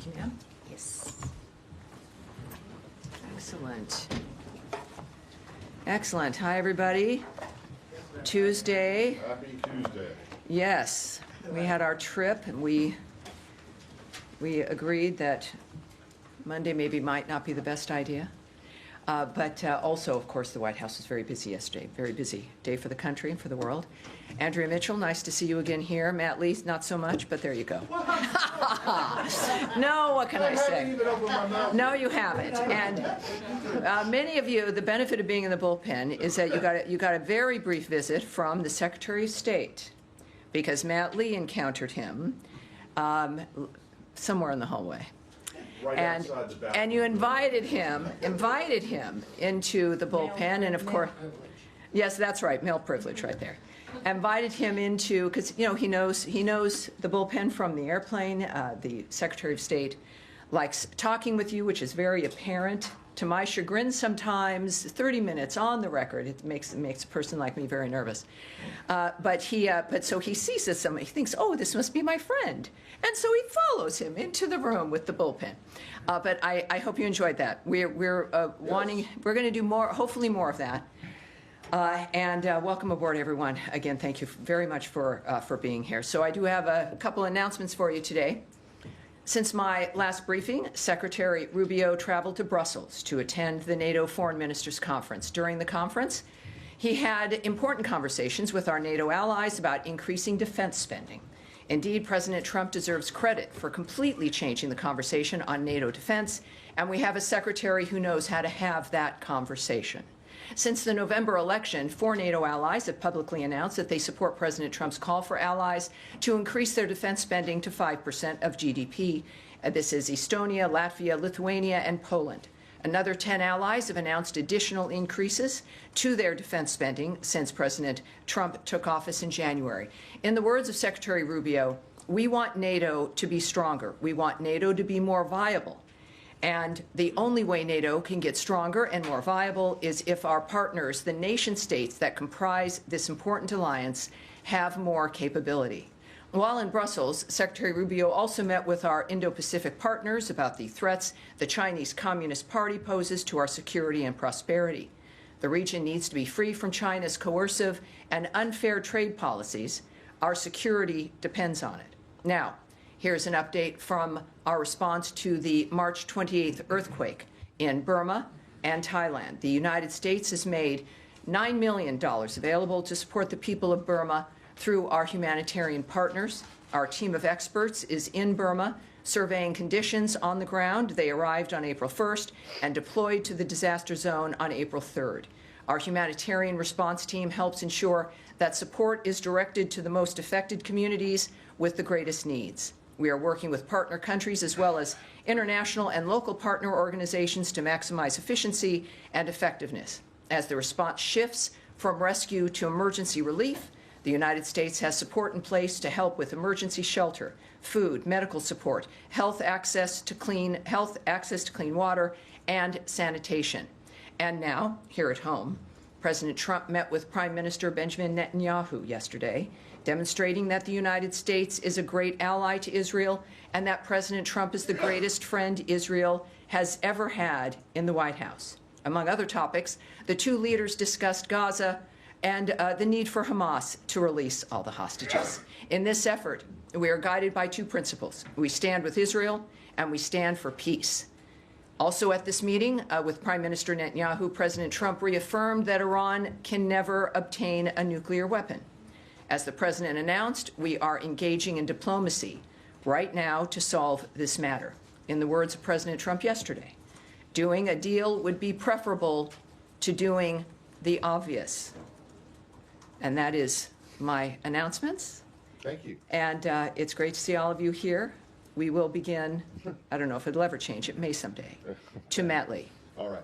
Thank you, ma'am. Yes. Excellent. Excellent. Hi, everybody. Tuesday. Happy Tuesday. Yes, we had our trip, and we agreed that Monday maybe might not be the best idea. But also, of course, the White House was very busy yesterday. Very busy day for the country and for the world. Andrea Mitchell, nice to see you again here. Matt Lee, not so much, but there you go. No, what can I say? No, you haven't. And many of you, the benefit of being in the bullpen is that you got a very brief visit from the Secretary of State, because Matt Lee encountered him somewhere in the hallway. Right outside the bathroom. And you invited him into the bullpen, and of course, yes, that's right, male privilege right there. Invited him into, because he knows the bullpen from the airplane. The Secretary of State likes talking with you, which is very apparent. To my chagrin, sometimes 30 minutes on the record, it makes a person like me very nervous. But so he sees this, he thinks, oh, this must be my friend, and so he follows him into the room with the bullpen. But I hope you enjoyed that. We're going to do more, hopefully more of that. And welcome aboard, everyone. Again, thank you very much for being here. So I do have a couple announcements for you today. Since my last briefing, Secretary Rubio traveled to Brussels to attend the NATO Foreign Ministers Conference. During the conference, he had important conversations with our NATO allies about increasing defense spending. Indeed, President Trump deserves credit for completely changing the conversation on NATO defense, and we have a secretary who knows how to have that conversation. Since the November election, 4 NATO allies have publicly announced that they support President Trump's call for allies to increase their defense spending to 5% of GDP. This is Estonia, Latvia, Lithuania, and Poland. Another 10 allies have announced additional increases to their defense spending since President Trump took office in January. In the words of Secretary Rubio, we want NATO to be stronger. We want NATO to be more viable. And the only way NATO can get stronger and more viable is if our partners, the nation states that comprise this important alliance, have more capability. While in Brussels, Secretary Rubio also met with our Indo-Pacific partners about the threats the Chinese Communist Party poses to our security and prosperity. The region needs to be free from China's coercive and unfair trade policies. Our security depends on it. Now, here's an update from our response to the March 28th earthquake in Burma and Thailand. The United States has made $9 million available to support the people of Burma through our humanitarian partners. Our team of experts is in Burma, surveying conditions on the ground. They arrived on April 1st and deployed to the disaster zone on April 3rd. Our humanitarian response team helps ensure that support is directed to the most affected communities with the greatest needs. We are working with partner countries as well as international and local partner organizations to maximize efficiency and effectiveness. As the response shifts from rescue to emergency relief, the United States has support in place to help with emergency shelter, food, medical support, health access to clean water, and sanitation. And now, here at home, President Trump met with Prime Minister Benjamin Netanyahu yesterday, demonstrating that the United States is a great ally to Israel and that President Trump is the greatest friend Israel has ever had in the White House. Among other topics, the two leaders discussed Gaza and the need for Hamas to release all the hostages. In this effort, we are guided by two principles. We stand with Israel and we stand for peace. Also at this meeting with Prime Minister Netanyahu, President Trump reaffirmed that Iran can never obtain a nuclear weapon. As the president announced, we are engaging in diplomacy right now to solve this matter. In the words of President Trump yesterday, doing a deal would be preferable to doing the obvious. And that is my announcements. Thank you. And it's great to see all of you here. We will begin, I don't know if it'll ever change, it may someday, to Matt Lee. All right.